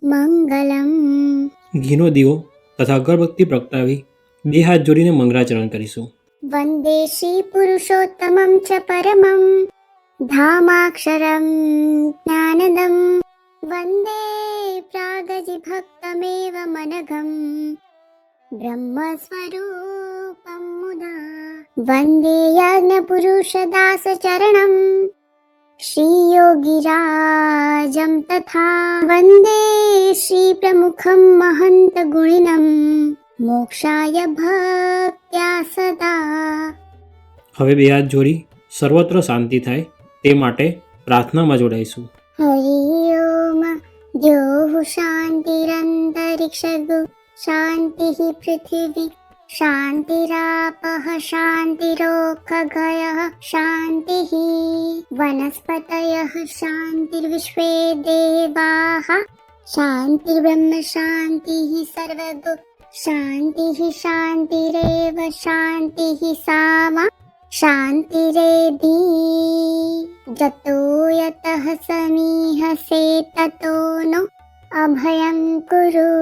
મંગલમ. ઘીનો દીવો તથા અગરબત્તી પ્રગટાવી 2 હાથ જોડીને મંગળાચરણ કરીશું. વંદે શ્રી પુરુષોત્તમં ચ પરમં ધામાક્ષરં જ્ઞાનદમ. વંદે પ્રાગજિભક્તમેવ મનઘં બ્રહ્મસ્વરૂપં મુદા. વંદે યજ્ઞપુરુષદાસચરણં શ્રીયોગિરાજં તથા. વંદે શ્રીપ્રમુખં મહંતગુણિનં મોક્ષાય ભક્ત્યા સદા. હવે 2 હાથ જોડી સર્વત્ર શાંતિ થાય તે માટે પ્રાર્થનામાં જોડાઈશું. હરિ ઓમ. દ્યોઃ શાંતિરંતરિક્ષગુ શાંતિઃ પૃથિવી શાંતિરાપઃ શાંતિરોખગયઃ શાંતિઃ વનસ્પતયઃ શાંતિર્વિશ્વે દેવાઃ શાંતિર્બ્રહ્મ શાંતિઃ સર્વગુ શાંતિઃ શાંતિરેવ શાંતિઃ સામા શાંતિરેધિ. જતો યતઃ સમીહસે તતો નો અભયં કુરુ.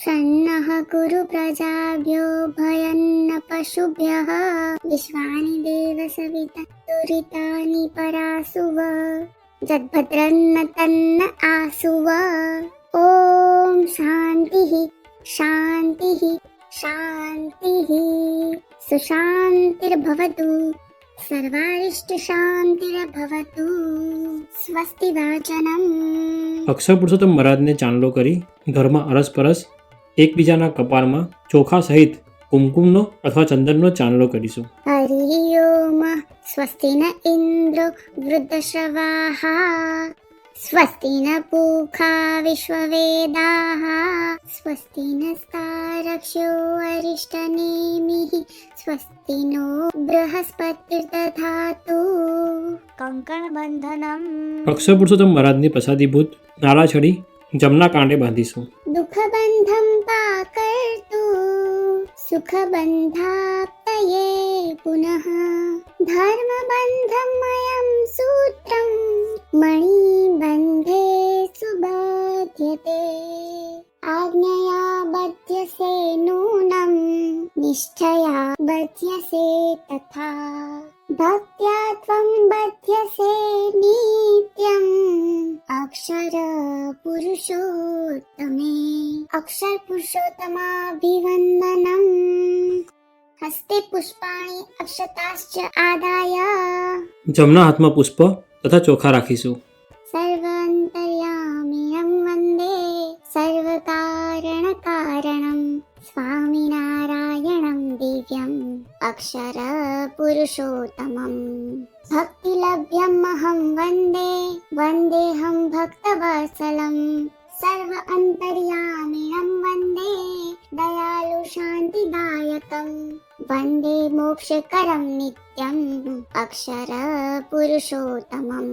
સન્નઃ કુરુ પ્રજાભ્યો ભયં ન પશુભ્યઃ. વિશ્વાનિ દેવ સવિતા દુરિતાનિ પરાસુવ. જદ્ભદ્રન્ન તન્ન આસુવ. ઓમ શાંતિઃ શાંતિઃ શાંતિઃ. સુશાંતિર્ભવતુ સર્વારિષ્ટ શાંતિર્ભવતુ. સ્વસ્તિ વાચનમ. અક્ષર પુરુષોત્તમ મહારાજને ચાંદલો કરી ઘરમાં અરસપરસ એકબીજાના કપાળમાં ચોખા સહિત કુમકુમનો અથવા ચંદનનો ચાંદલો કરીશું. હરિ ઓમ. સ્વસ્તિ ન ઇન્દ્રો વૃદ્ધશ્રવાઃ સ્વસ્તિ ન પૂષા વિશ્વવેદાઃ સ્વસ્તિ નસ્તારક્ષ્યો અરિષ્ટનેમિઃ સ્વસ્તિ નો બૃહસ્પતિર્દધાતુ. કંકણ બંધનમ. અક્ષર પુરુષોત્તમ મહારાજની પ્રસાદીભૂત નાળાછડી જમના કાંડે બાંધીશું. દુઃખબંધમ પાકર્તુ સુખબંધાપ્તયે પુનઃ ધર્મબંધમયં સૂત્રં મણિબંધે સુબધ્યતે. આજ્ઞયા બધ્યસે નૂનમ નિષ્ઠયા બધ્યસે તથા. ભક્ત્યા ત્વં બધ્યસે નિત્યમ અક્ષર પુરુષોત્તમે. અક્ષર પુરુષોત્તમાભિવંદનમ. હસ્તે પુષ્પાણિ અક્ષતાશ્ચ આદાય. જમણા હાથમાં પુષ્પ તથા ચોખા રાખીશું. સર્વાંતર્યામિણં વંદે સર્વકારણકારણં સ્વામિનારાયણં દિવ્યં અક્ષર પુરુષોત્તમં. ભક્તિલભ્યમહં વંદે વંદેહં ભક્તવત્સલં. સર્વ અંતર્યામિણં વંદે દયાલુ શાંતિદાયકં. વંદે મોક્ષકરં નિત્યં અક્ષર પુરુષોત્તમં.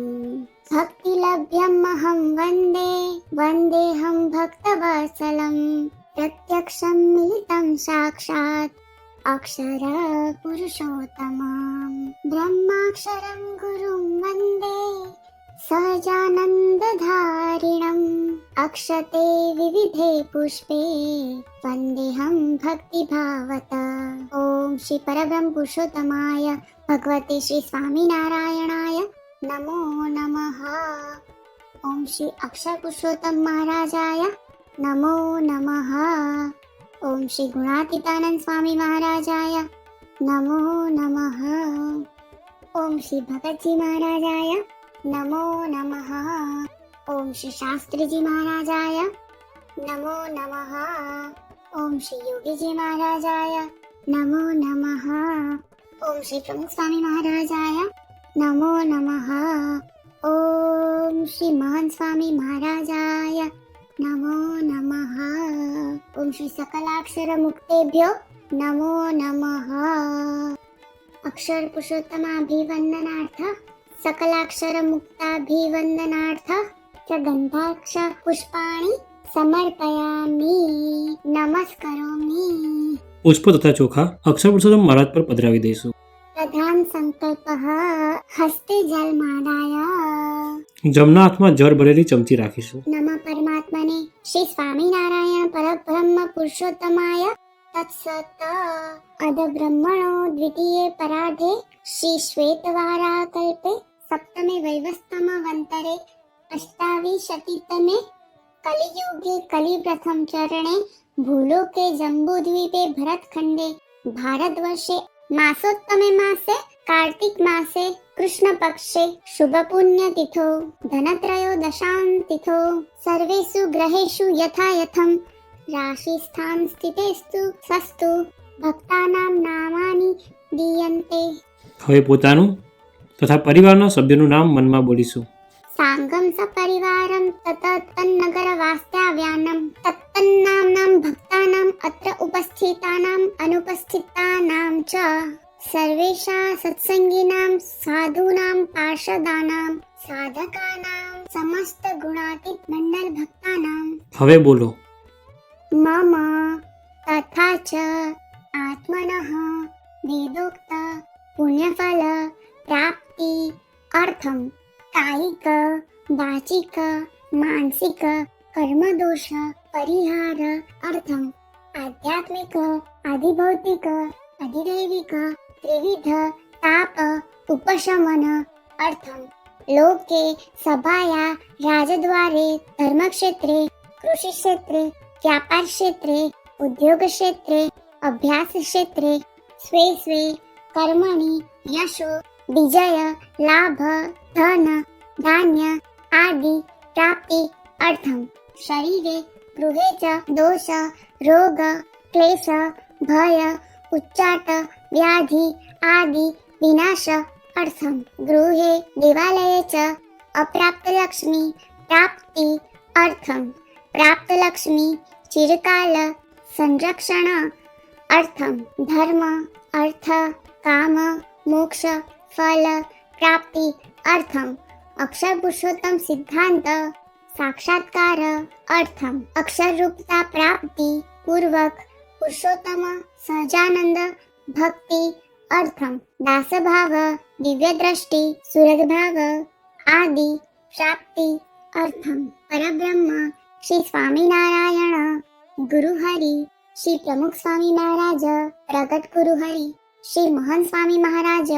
ભક્તિલભ્યમહં વંદે વંદેહં ભક્તવત્સલં. પ્રત્યક્ષં મિલિतं સાક્ષાત અક્ષર પુરુષોત્તમં. બ્રહ્માક્ષરં ગુરું વંદે સહજાનંદધારિણં. અક્ષતે વિવિધે પુષ્પે વંદેહં ભક્તિભાવતા. ઓમ શ્રી પરબ્રહ્મ પુરુષોત્તમાય ભગવતે શ્રી સ્વામિનારાયણાય નમો નમઃ. ઓમ શ્રી અક્ષર પુરુષોત્તમ મહારાજાય નમો નમઃ. ઓમ શ્રી ગુણાતીતાનંદ સ્વામી મહારાજાય નમો નમઃ. ઓમ શ્રી ભગતજી મહારાજાય નમો નમઃ. ઓમ શ્રી શાસ્ત્રીજી મહારાજાય નમો નમઃ. ઓમ શ્રી યોગીજી મહારાજાય નમો નમઃ. ઓમ શ્રી પ્રમુખ સ્વામી મહારાજાય નમો નમઃ. ઓમ શ્રી મહંત સ્વામી મહારાજાય નમો નમઃ. ઓમ શ્રી સકલાક્ષર મુક્તેભ્યો નમો નમઃ. અક્ષર પુરુષોત્તમાભિવંદનાર્થ સકલાક્ષર મુક્તાભિવંદનાર્થ ચ ગંધાક્ષ પુષ્પાણિ સમર્પયામિ. નમસ્કરોમિ. પુષ્પ તથા ચોખા અક્ષર પુરુષોત્તમ મહારાજ પર પધરાવી દઈશું. પ્રધાન સંકલ્પઃ હસ્તે જલમાદાય. જમણા હાથમાં જળ ભરેલી ચમચી રાખીશું. નમઃ પરમાત્મા પરમાત્મને શ્રી સ્વામિનારાયણ પરબ્રહ્મ પુરુષોત્તમાય તત્સત. અધ બ્રહ્મણો દ્વિતીયે પરાધે શ્રી શ્વેતવારા કલ્પે સપ્તમે વૈવસ્તમ વંતરે અષ્ટાવિશતિતમે કલિયુગે કલિપ્રથમ ચરણે ભૂલોકે જંબૂદ્વીપે ભરતખંડે ભારતવર્ષે માસોત્તમે માસે કાર્તિક માસે કૃષ્ણ પક્ષે શુભ પુણ્ય તિથો ધનત્રયોદશાં તિથો સર્વેષુ ગ્રહેષુ યથા યથમ રાશિ સ્થાન સ્થિતેસ્તુ સસ્તુ ભક્તાનામ નામાની દીયન્તે. હવે પોતાનું તથા પરિવારના સભ્યોનું નામ મનમાં બોલીશું. સાંગમ સપરિવારમ તત્તન્નગર વાસ્તવ્યાનમ તત્તન્નામ્નામ ભક્તાનામ અત્ર ઉપસ્થિતાનામ અનુપસ્થિતાનામ ચ સર્વેષા સત્સંગીનામ સાધૂનામ પાર્ષદાનામ સાધકાનામ સમસ્ત ગુણાતીત મંડળ ભક્તાનામ. હવે બોલો. મમ તથા ચ આત્મનઃ વેદોક્ત પુણ્યફલ પ્રાપ્તિ અર્થમ કાયિક વાચિક માનસિક કર્મદોષ પરિહાર અર્થમ આધ્યાત્મિક આધિભૌતિક અધિદૈવિક ત્રિવિધ તાપ ઉપશમન અર્થમ લોકે સભાયા રાજદ્વારે ધર્મક્ષેત્રે કૃષિક્ષેત્રે વ્યાપાર ક્ષેત્રે ઉદ્યોગ ક્ષેત્રે અભ્યાસ ક્ષેત્રે સ્વે સ્વે કર્મણિ યશો વિજય લાભ ધન ધાન્ય આદિ પ્રાપ્તિ અર્થમ શરીરે ગૃહે ચ દોષ રોગ ક્લેશ ભય ઉચ્ચાટ વ્યાધિ આદિ વિનાશ અર્થમ ગૃહે દેવાલયે ચ અપ્રાપ્ત લક્ષ્મી પ્રાપ્તિ અર્થમ પ્રાપ્ત લક્ષ્મી ચિરકાલ સંરક્ષણ અર્થમ ધર્મ અર્થ કામ મોક્ષ ફલ પ્રાપ્તિ અર્થમ અક્ષર પુરુષોત્તમ સિદ્ધાંત સાક્ષાત્કાર અર્થમ અક્ષર રૂપતા પ્રાપ્તિ પૂર્વક પુરુષોત્તમ સહજાનંદ ભક્તિ અર્થમ દાસભાવ દિવ્ય દ્રષ્ટિ સુરગભાવ આદિ પ્રાપ્તિ અર્થમ પરબ્રહ્મ શ્રી સ્વામિનારાયણ ગુરુહરિ શ્રી પ્રમુખ સ્વામી મહારાજ પ્રગટ ગુરુહરિ શ્રી મહંત સ્વામી મહારાજ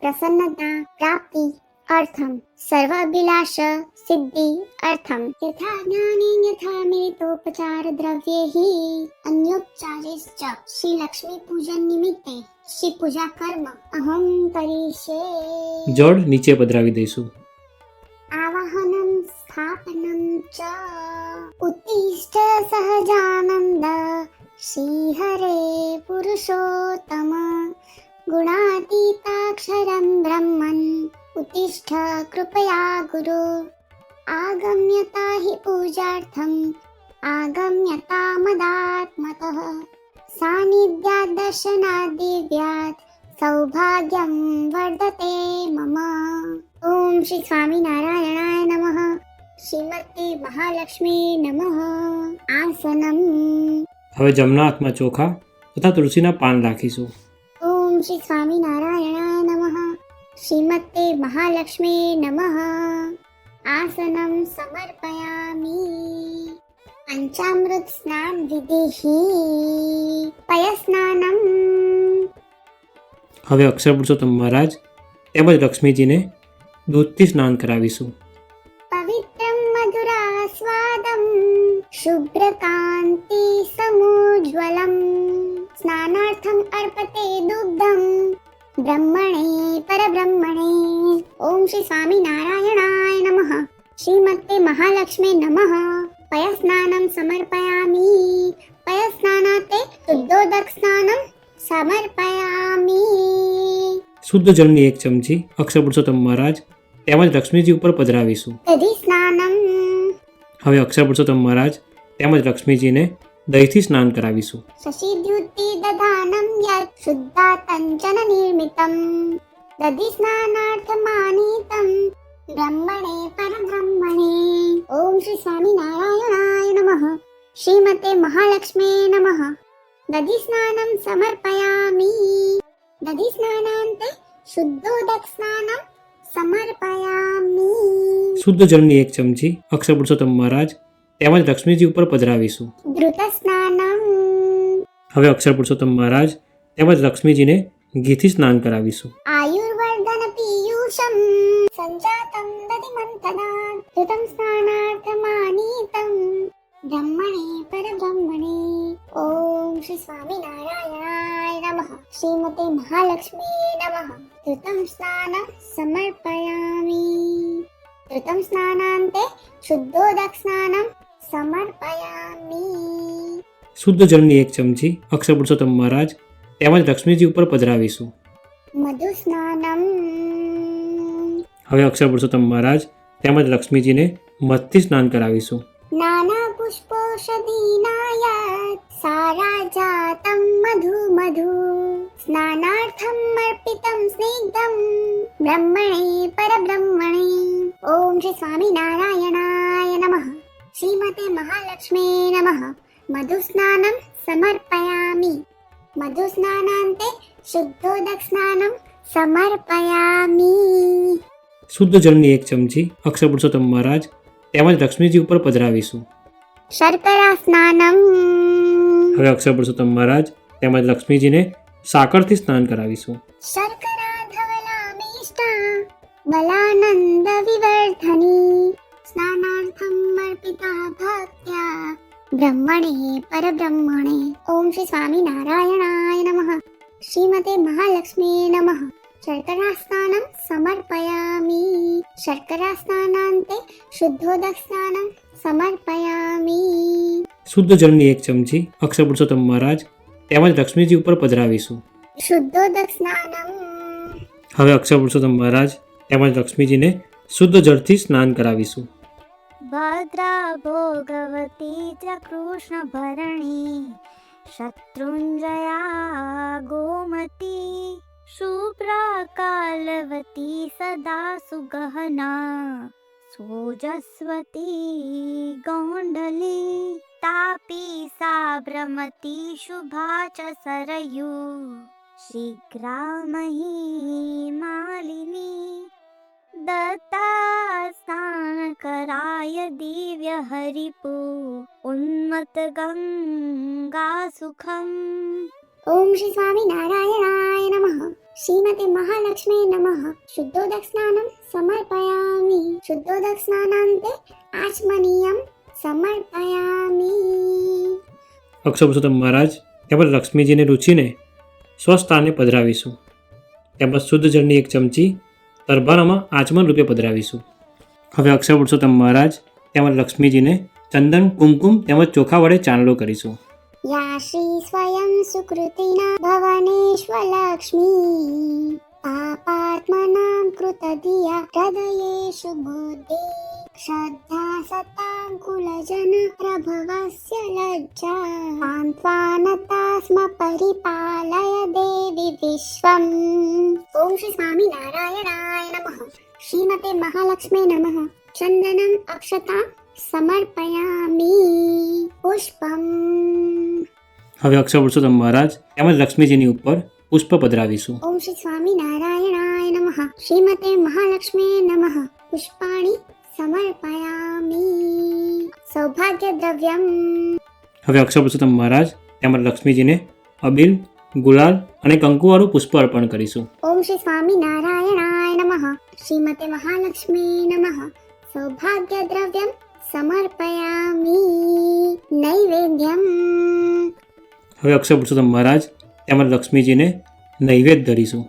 પ્રસન્નતા પ્રાપ્તિ અર્થમ સર્વ અભિલાષ સિદ્ધિ અર્થમ યથા જ્ઞાને યથા મેતોપચાર દ્રવ્યૈ અન્યોપચારૈશ્ચ શ્રી લક્ષ્મી પૂજન નિમિત્તે શ્રી પૂજા કર્મ અહમ કરીષ્યે. જળ નીચે પધરાવી દઈશું. આવાહનમ સ્થાપનમ ચ ઉત્તિષ્ઠ સહજાનંદ શ્રી હરે પુરુષોત્તમ ગુણાતીતાક્ષરમ બ્રહ્મન ઉત્તિષ્ઠ કૃપયા ગુરુ આગમ્યતા હિ પૂજાર્થમ આગમ્યતા મદાત્મતઃ સાનિધ્યાદ દર્શનાદ દિવ્યાત સૌભાગ્યમ વર્ધતે મમ. ઓમ શ્રી સ્વામિનારાયણાય નમઃ. શ્રીમતી મહાલક્ષ્મી નમઃ. આસનમ. હવે જમણા હાથમાં ચોખા તથા તુલસીના પાન રાખીશું. ઓમ શ્રી સ્વામિનારાયણાય નમઃ. શ્રીમતી મહાલક્ષ્મી નમઃ. આસનમ સમર્પયામિ. પંચામૃત સ્નાન વિધિ પયસ્નાનમ. હવે અક્ષર પુરુષોત્તમ મહારાજ તેમજ લક્ષ્મીજીને દૂધથી સ્નાન કરાવીશું. પવિત્રમ મધુરાસ્વાદમ શુભ્રકાંતિ સમુજ્વલમ સ્નાનાર્થમ અર્પતે દુગ્ધમ બ્રહ્મણે પરબ્રહ્મણે. ઓમ શ્રી સ્વામિનારાયણાય નમઃ. શ્રીમતે મહાલક્ષ્મી નમઃ. પયસ્નાનમ સમર્પયામિ. પયસ્નાનાતે શુદ્ધોદક સ્નાનમ સમર્પયામિ. શુદ્ધ જળની એક ચમચી અક્ષર પુરુષોત્તમ મહારાજ તેમજ લક્ષ્મીજી ઉપર પધરાવીશું. દધિ સ્નાનમ. હવે અક્ષર પુરુષોત્તમ મહારાજ તેમજ લક્ષ્મીજીને દહીંથી સ્નાન કરાવીશું. શશિદ્યુતિ દધાનમ યત શુદ્ધાતંચન નિર્મિતમ દધિ સ્નાનાર્થમાનીતમ બ્રહ્મણે પરબ્રહ્મણે. ઓમ શ્રી સ્વામિનારાયણાય નમઃ. શ્રીમતે મહાલક્ષ્મી નમઃ. દધિ સ્નાનમ સમર્પયામિ. દધિ સ્નાનાંતે શુદ્ધોદક સ્નાનમ સમર્પયામિ. શુદ્ધ જળની એક ચમચી અક્ષર પુરુષોત્તમ મહારાજ તેમજ લક્ષ્મીજી ઉપર પધરાવીશું. ધૃત સ્નાનમ હવે અક્ષર પુરુષોત્તમ મહારાજ તેમજ લક્ષ્મીજીને ઘીથી સ્નાન કરાવીશું. આયુર્વર્ધન પીયુષમ સંજાતમ દધિમંથના ધૃતમ સ્નાનાર્થમાનીતમ બ્રહ્મણે પરબ્રહ્મણે. ઓમ શ્રી સ્વામિનારાયણાય નમઃ. શ્રીમતે મહાલક્ષ્મી નમઃ. ધૃતમ સ્નાન સમર્પયામિ. ધૃતમ સ્નાનાંતે શુદ્ધોદક સ્નાનમ સમર્પયામિ. શુદ્ધ જળની 1 ચમચી અક્ષર પુરુષોત્તમ મહારાજ તેમજ લક્ષ્મીજી ઉપર પધરાવીશું. મધુ સ્નાનમ હવે અક્ષર પુરુષોત્તમ મહારાજ તેમજ લક્ષ્મીજીને મધથી સ્નાન કરાવીશું. નાના પુષ્પોષધીનાયાત સારા જાતમ મધુ મધુ સ્નાનાર્થમ અર્પિતમ સ્નિગ્ધમ બ્રહ્મણે પરબ્રહ્મણે. ઓમ શ્રી સ્વામિનારાયણાય નમઃ. શ્રીમતે મહાલક્ષ્મી નમઃ. મધુ સ્નાનમ સમર્પયામિ. મધુ સ્નાનાંતે શુદ્ધોદક સ્નાનમ સમર્પયામિ. શુદ્ધ જળની 1 ચમચી અક્ષર પુરુષોત્તમ મહારાજ તેમજ લક્ષ્મીજી ઉપર પધરાવીશું. શર્કરા સ્નાનમ હવે અક્ષર પુરુષોત્તમ મહારાજ તેમજ લક્ષ્મીજીને સાકરથી સ્નાન કરાવીશું. શર્કરા ધવલામિષ્ટા બલાનંદ વિવર્ધની સ્નાનાર્થમ અર્પિતા ભક્ત્યા બ્રહ્મણે પરબ્રહ્મણે. ઓમ શ્રી સ્વામિનારાયણાય નમઃ. શ્રીમતે મહાલક્ષ્મી નમઃ. શર્કરા સ્નાનમ સમર્પયામિ. શર્કરા સ્નાનાંતે શુદ્ધોદક સ્નાનમ સમર્પયામિ. શુદ્ધ જળની 1 ચમચી અક્ષર પુરુષોત્તમ મહારાજ તેમજ લક્ષ્મીજી ઉપર પધરાવીશું. શુદ્ધોદક સ્નાનમ હવે અક્ષર પુરુષોત્તમ મહારાજ તેમજ લક્ષ્મીજીને શુદ્ધ જળથી સ્નાન કરાવીશું. ભદ્રા ભોગવતી ચ કૃષ્ણ ભરણી શત્રુંજયા ગોમતી શુભ્રકાલવતી સદા સુગહના સોજસ્વતી ગૌંડલી તાપી સાબ્રમતી શુભા ચ સરયુ શીઘ્રામહી માલિની દત્તા સ્નાન કરાય દિવ્ય હરિપુ ઉન્મત ગંગા સુખમ. ઓમ શ્રી સ્વામિનારાયણાય નમઃ. શ્રીમતે મહાલક્ષ્મી નમઃ. શુદ્ધોદક સ્નાનમ સમર્પયામિ. શુદ્ધોદક સ્નાનાંતે આચમનીયમ સમર્પયામિ. અક્ષર પુરુષોત્તમ મહારાજ તેમજ લક્ષ્મીજીને રૂચીને સ્વસ્થાને પધરાવીશું. તેમજ શુદ્ધ જળની 1 ચમચી તરભારામાં આચમન રૂપે પધરાવીશું. હવે અક્ષર પુરુષોત્તમ મહારાજ તેમજ લક્ષ્મીજીને ચંદન કુમકુમ તેમજ ચોખા વડે ચાંદલો કરીશું. યા શ્રી સ્વયં સુકૃતિના ભવનેશ્વલક્ષ્મી પાપાત્મનાં કૃતધિયા હૃદયેષુ બુદ્ધિ શ્રદ્ધા સતાંકુલજન પ્રભવસ્ય લજ્જા સાંત્વાનતા સ્મ પરિપાલય દેવી વિશ્વમ. ઓમ શ્રી સ્વામિનારાયણાય નમઃ. શ્રીમતે મહાલક્ષ્મી નમઃ. ચંદનમ અક્ષતા સમર્પયામિ. પુષ્પમ હવે અક્ષર પુરુષોત્તમ મહારાજ તેમજ લક્ષ્મીજીની ઉપર પુષ્પ પધરાવીશું. ઓમ શ્રી સ્વામિનારાયણાય નમઃ. શ્રીમતે મહાલક્ષ્મી નમઃ. પુષ્પાણિ સમર્પયામિ. સૌભાગ્ય દ્રવ્યમ હવે અક્ષર પુરુષોત્તમ મહારાજ તેમજ લક્ષ્મીજીને અબીલ, ગુલાલ અને કંકુવાળું પુષ્પ અર્પણ કરીશું. ઓમ શ્રી સ્વામિનારાયણાય નમઃ. શ્રીમતે મહાલક્ષ્મી નમઃ. સૌભાગ્ય દ્રવ્યમ સમર્પયામિ. નૈવેદ્યમ હવે અક્ષર પુરુષોત્તમ મહારાજ તેમજ લક્ષ્મીજીને નૈવેદ્ય ધરીશું.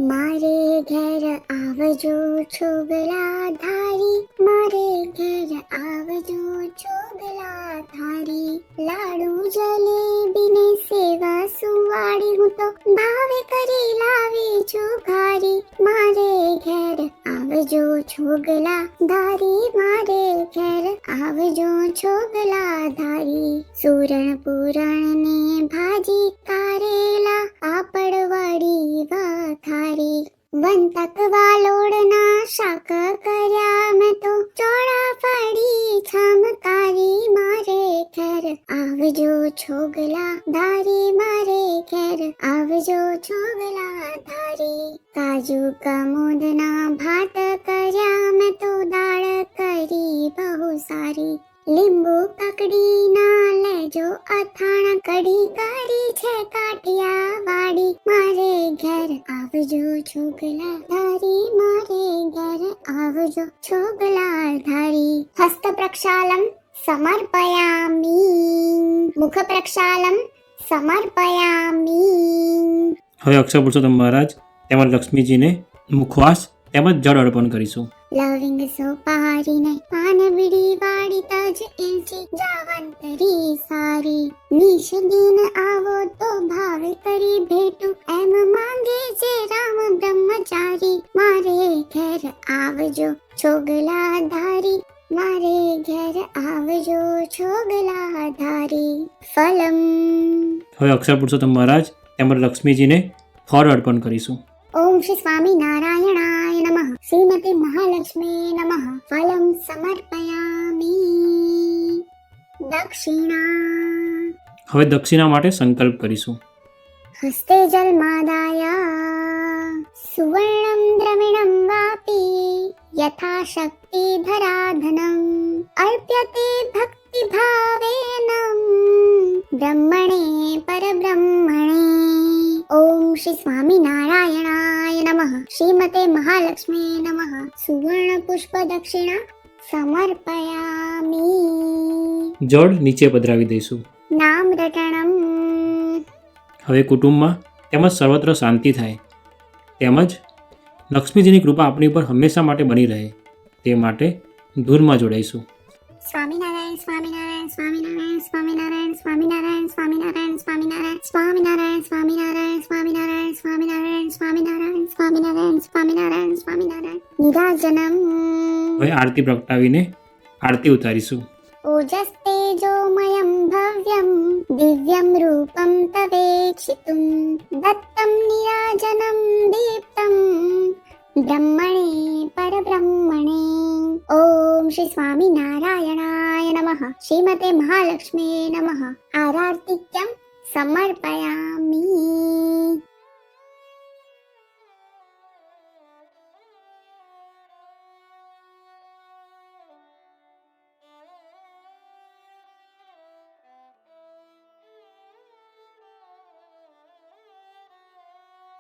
મારે ઘેર આવજો છોગલા ધારી. મારે ઘેર આવજો છોગલા ધારી. લાડુ જલેબીને સેવા સુવાડી હું તો ભાવે કરી લાવી છું ઘારી. મારે ઘેર આવજો છોગલા ધારી. મારે ઘેર આવજો છોગલા ધારી. સુરણ પુરણ ને ભાજી કારેલા પાપડ વડી વઘારી. વંતક વાલોડના શાક કર્યા મેં તો ચોળાફળી છમકારી. મારે ઘેર આવજો છોગલા ધારી. મારે ઘેર આવજો છોગલા ધારી. કાજુ કમોદના ભાત કર્યા મેં તો દાળ કરી બહુ સારી. લીંબુ કકડી ના લેજો અથાણા, કઢી કરી છે કાઠિયા વાડી, મારે ઘેર આવજો છોગલા ધારી, મારે ઘેર આવજો છોગલા ધારી. હસ્ત પ્રક્ષાલમ સમર્પયામિ, મુખ પ્રક્ષાલમ સમર્પયામિ. હવે અક્ષર પુરુષોત્તમ મહારાજ તેમજ લક્ષ્મીજીને મુખવાસ તેમજ જળ અર્પણ કરીશું. લવિંગ સોપારીને પાન બીડી વાળી તજ એલચી જાવંતરી સારી, નિષદીન આવો તો ભાવ કરી ભેટું, એમ માંગે છે રામ બ્રહ્મચારી, મારે ઘેર આવજો છોગલા ધારી, મારે ઘેર આવજો છોગલા ધારી. ફલમ. હવે અક્ષર પુરુષોત્તમ મહારાજ તેમજ લક્ષ્મીજીને ફળ અર્પણ કરીશું. ઓમ શ્રી સ્વામી નારાયણાય નમઃ. શ્રીમતી મહાલક્ષ્મી નમઃ. ફલમ સમર્પયામિ. દક્ષિણા. હવે દક્ષિણા માટે સંકલ્પ કરીશું. હસ્તે જલમાદાય સુવર્ણમ દ્રવિણમ વાપી, યથાશક્તિ ધરાધનમ અર્પ્યતે ભક્તિ ભાવેનમ, બ્રહ્મણે પરબ્રહ્મણે. ઓમ શ્રી સ્વામી નારાયણાય નમઃ. શ્રીમતે મહાલક્ષ્મી નમઃ. સુવર્ણ પુષ્પ દક્ષિણા સમર્પયામિ. જળ નીચે પધરાવી દઈશું. નામ રટણમ. હવે કુટુંબમાં તેમજ સર્વત્ર શાંતિ થાય, તેમજ લક્ષ્મીજીની કૃપા આપણી પર હંમેશા માટે બની રહે તે માટે ધૂનમાં જોડાઈશું. સ્વામિનારાયણ સ્વામિનારાયણ સ્વામિનારાયણ સ્વામિનારાયણ સ્વામિનારાયણ સ્વામિનારાયણ સ્વામિનારાયણ સ્વામિનારાયણ સ્વામિનારાયણ સ્વામિનારાયણ સ્વામિનારાયણ સ્વામિનારાયણ સ્વામિનારાયણ સ્વામિનારાયણ સ્વામિનારાયણ. નિરાજનમ. હવે આરતી પ્રગટાવીને આરતી ઉતારીશું. ઓજસ્તેજોમયં ભવ્યં દિવ્યં રૂપં તવેક્ષિતું, દત્તં નિરાજनं દીપ્तं બ્રહ્મણે પરબ્રહ્મણે. ઓમ શ્રી સ્વામી નારાયણાય નમઃ. શ્રીમતે મહાલક્ષ્મી નમઃ. આરાર્તિક્યં સમર્પયામિ.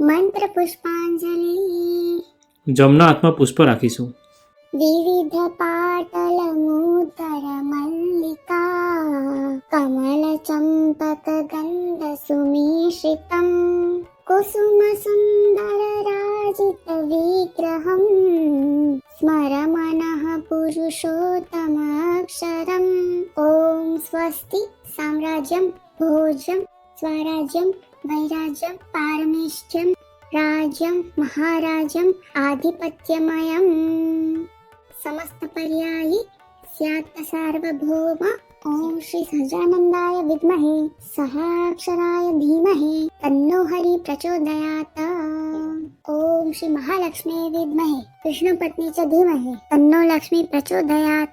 મંત્ર પુષ્પાંજલિ. જમણા હાથમાં પુષ્પ રાખીશું. વિવિધ પાટલ મૂતર મલ્લિકા, કમલ ચંપક ગંધ સુમિશ્રિતમ, કુસુમ સુંદર રાજિત વિગ્રહમ, સ્મરમનઃ પુરુષોત્તમ અક્ષરમ. ઓમ સ્વસ્તિ સામ્રાજ્યમ ભોજમ સ્વરાજ્યમ વૈરાજ્યમ પારમેષ્ઠ્યમ રાજ્યમ મહારાજ્યમ આધિપત્યમયમ, સમસ્ત પર્યાયી સ્યાત સાર્વભૌમ. ઓમ શ્રી સહજાનંદાય વિદ્મહે સહાક્ષરાય ધીમહિ તન્નો હરિ પ્રચોદયાત. ઓમ શ્રી મહાલક્ષ્મી વિદ્મહે વિષ્ણુપત્ની ચ ધીમહિ તન્નો લક્ષ્મી પ્રચોદયાત.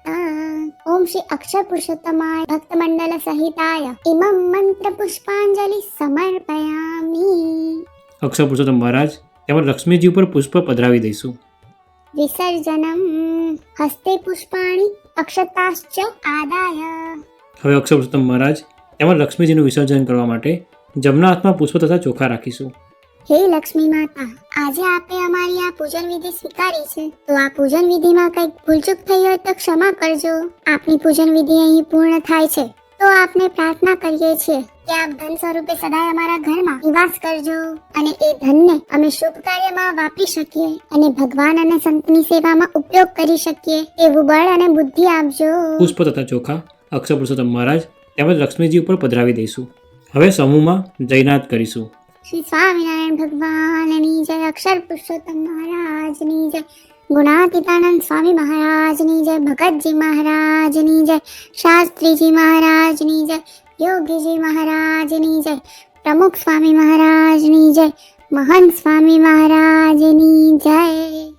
ઓમ શ્રી અક્ષર પુરુષોત્તમાય ભક્તમંડલ સહિતાય ઇમં મંત્ર પુષ્પાંજલિ સમર્પયામિ. અક્ષર પુરુષોત્તમ મહારાજ તેમજ લક્ષ્મીજી ઉપર પુષ્પ પધરાવી દઈશું. વિસર્જનમ. હસ્તે પુષ્પાણિ અક્ષતાશ્ચ આદાય. હવે અક્ષર પુરુષોત્તમ મહારાજ તેમજ લક્ષ્મીજીનું વિસર્જન કરવા માટે જમણા હાથમાં પુષ્પ તથા ચોખા રાખીશું. હે લક્ષ્મી માતા, આજે આપે અમારી આ પૂજન વિધિ સ્વીકારી છે, તો આ પૂજન વિધિમાં કંઈક ભૂલચૂક થઈ હોય તો ક્ષમા કરજો. આપની પૂજન વિધિ અહીં પૂર્ણ થાય છે તો આપને પ્રાર્થના કરીએ છીએ કે આપ ધન સ્વરૂપે સદાય અમારા ઘરમાં નિવાસ કરજો અને એ ધનને અમે શુભ કાર્યમાં વાપરી શકીએ અને ભગવાન અને સંતની સેવામાં ઉપયોગ કરી શકીએ એવું બળ અને બુદ્ધિ આપજો. પુષ્પ તથા ચોખા અક્ષર પુરુષોત્તમ મહારાજ તેમજ લક્ષ્મીજી ઉપર પધરાવી દઈશું. હવે સમૂહમાં જયનાદ કરીશું. શ્રી સ્વામિનારાયણ ભગવાનની જય. અક્ષર પુરુષોત્તમ મહારાજની જય. ગુણાતીતાનંદ સ્વામી મહારાજની જય. ભગતજી મહારાજની જય. શાસ્ત્રીજી મહારાજની જય. યોગીજી મહારાજની જય. પ્રમુખ સ્વામી મહારાજની જય. મહંત સ્વામી મહારાજની જય.